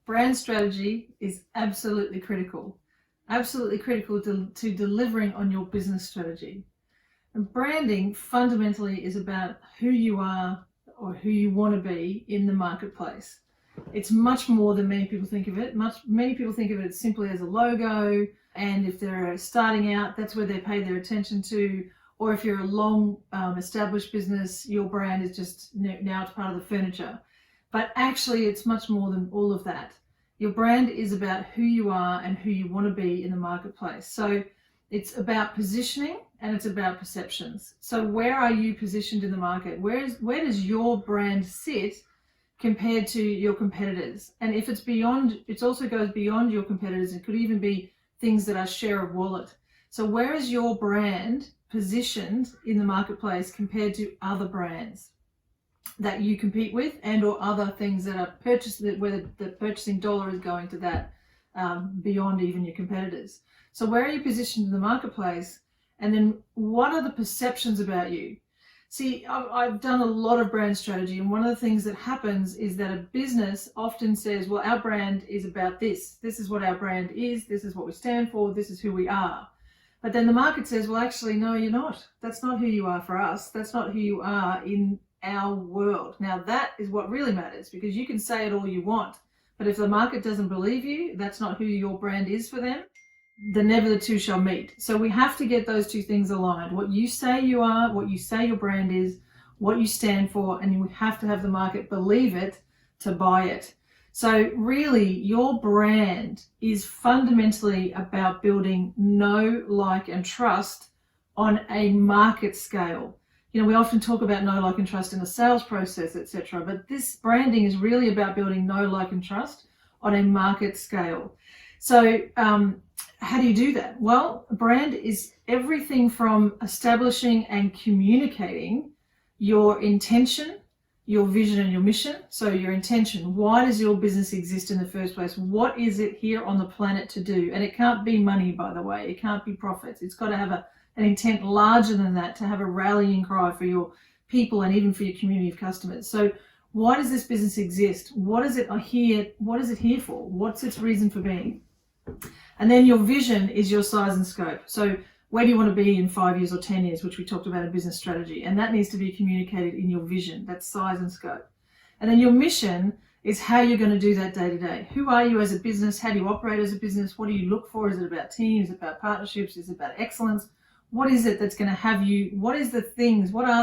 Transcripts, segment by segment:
Brand strategy is absolutely critical to delivering on your business strategy. And branding fundamentally is about who you are or who you want to be in the marketplace. It's much more than many people think of it. Many people think of it simply as a logo, and if they're starting out, that's where they pay their attention to. Or if you're a long established business, your brand is just now it's part of the furniture. But actually, it's much more than all of that. Your brand is about who you are and who you want to be in the marketplace. So it's about positioning and it's about perceptions. So where are you positioned in the market? Where does your brand sit compared to your competitors? And if it's beyond, it also goes beyond your competitors. It could even be things that are share of wallet. So where is your brand positioned in the marketplace compared to other brands that you compete with, and or other things that are purchased, where the purchasing dollar is going to that beyond even your competitors? So where are you positioned in the marketplace? And then what are the perceptions about you? See, I've done a lot of brand strategy, and one of the things that happens is that a business often says, well, our brand is about this. This is what our brand is. This is what we stand for. This is who we are. But then the market says, well, actually, no, you're not. That's not who you are for us. That's not who you are in our world. Now, that is what really matters, because you can say it all you want, but if the market doesn't believe you, that's not who your brand is for them, then never the two shall meet. So we have to get those two things aligned. What you say you are, what you say your brand is, what you stand for, and you have to have the market believe it to buy it. So really, your brand is fundamentally about building know, like, and trust on a market scale. You know, we often talk about know, like, and trust in a sales process, etc. But this branding is really about building know, like, and trust on a market scale. So how do you do that? Well, a brand is everything from establishing and communicating your intention, your vision, and your mission. So your intention, why does your business exist in the first place? What is it here on the planet to do? And it can't be money, by the way. It can't be profits. It's got to have an intent larger than that, to have a rallying cry for your people and even for your community of customers. So why does this business exist? What is it here for? What's its reason for being? And then your vision is your size and scope. So where do you want to be in 5 years or 10 years, which we talked about in business strategy? And that needs to be communicated in your vision. That's size and scope. And then your mission is how you're going to do that day to day. Who are you as a business? How do you operate as a business? What do you look for? Is it about teams? Is it about partnerships? Is it about excellence? What is it that's going to have you, what are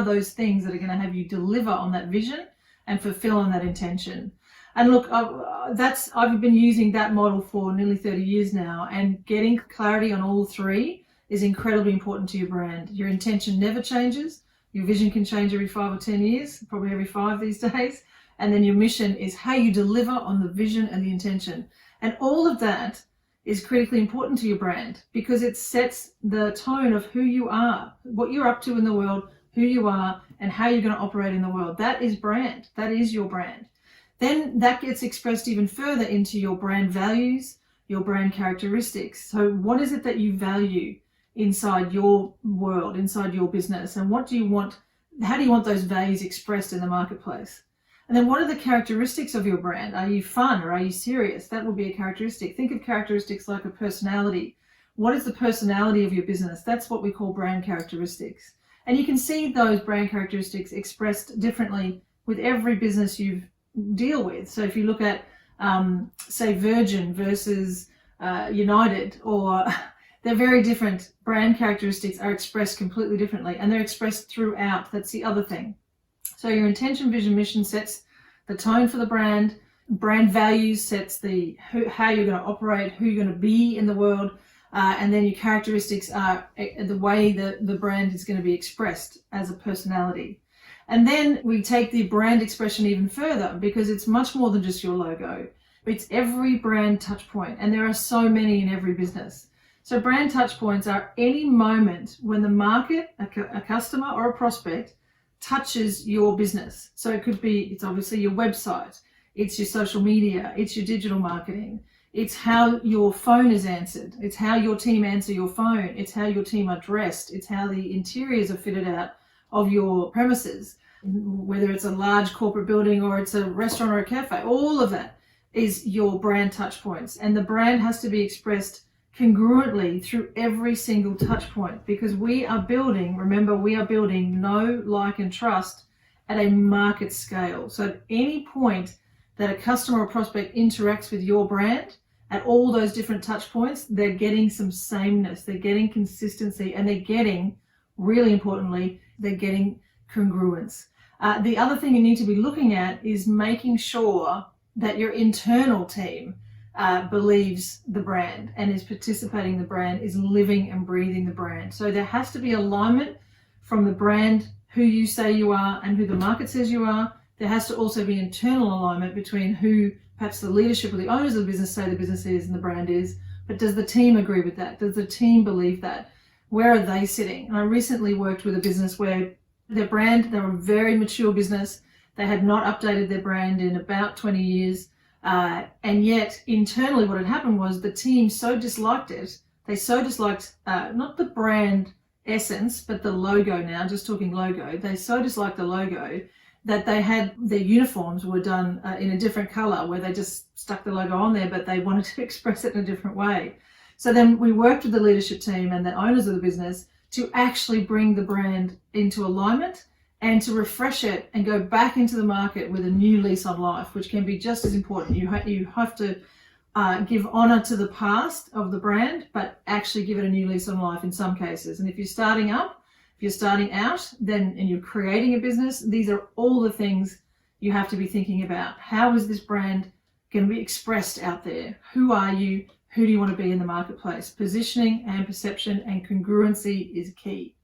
those things that are going to have you deliver on that vision and fulfill on that intention? And look, I've been using that model for nearly 30 years now, and getting clarity on all three is incredibly important to your brand. Your intention never changes. Your vision can change every 5 or 10 years, probably every 5 these days. And then your mission is how you deliver on the vision and the intention. And all of that is critically important to your brand, because it sets the tone of who you are, what you're up to in the world, who you are, and how you're going to operate in the world. That is brand. That is your brand. Then that gets expressed even further into your brand values, your brand characteristics. So what is it that you value inside your world, inside your business, and how do you want those values expressed in the marketplace? And then what are the characteristics of your brand? Are you fun or are you serious? That will be a characteristic. Think of characteristics like a personality. What is the personality of your business? That's what we call brand characteristics. And you can see those brand characteristics expressed differently with every business you deal with. So if you look at, say, Virgin versus United, or they're very different. Brand characteristics are expressed completely differently, and they're expressed throughout. That's the other thing. So your intention, vision, mission sets the tone for the brand. Brand values sets how you're going to operate, who you're going to be in the world. And then your characteristics are the way the brand is going to be expressed as a personality. And then we take the brand expression even further, because it's much more than just your logo. It's every brand touch point, and there are so many in every business. So brand touch points are any moment when the market, a customer or a prospect, touches your business. So it's obviously your website, it's your social media, it's your digital marketing, it's how your phone is answered, it's how your team answer your phone, it's how your team are dressed, it's how the interiors are fitted out of your premises, whether it's a large corporate building or it's a restaurant or a cafe. All of that is your brand touch points. And the brand has to be expressed congruently through every single touch point, because we are building, remember, we are building know, like, and trust at a market scale. So at any point that a customer or prospect interacts with your brand, at all those different touch points, they're getting some sameness, they're getting consistency, and they're getting, really importantly, they're getting congruence. The other thing you need to be looking at is making sure that your internal team believes the brand and is participating in the brand, is living and breathing the brand. So there has to be alignment from the brand, who you say you are and who the market says you are. There has to also be internal alignment between who perhaps the leadership or the owners of the business say the business is and the brand is, but does the team agree with that? Does the team believe that? Where are they sitting? And I recently worked with a business where their brand, they were a very mature business. They had not updated their brand in about 20 years. And yet internally what had happened was the team so disliked it. They so disliked not the brand essence, but the logo now, just talking logo. They so disliked the logo that they had their uniforms were done in a different color, where they just stuck the logo on there, but they wanted to express it in a different way. So then we worked with the leadership team and the owners of the business to actually bring the brand into alignment and to refresh it and go back into the market with a new lease on life, which can be just as important. You have to give honor to the past of the brand, but actually give it a new lease on life in some cases. And if you're starting up, if you're starting out, then and you're creating a business, these are all the things you have to be thinking about. How is this brand going to be expressed out there? Who are you? Who do you want to be in the marketplace? Positioning and perception and congruency is key.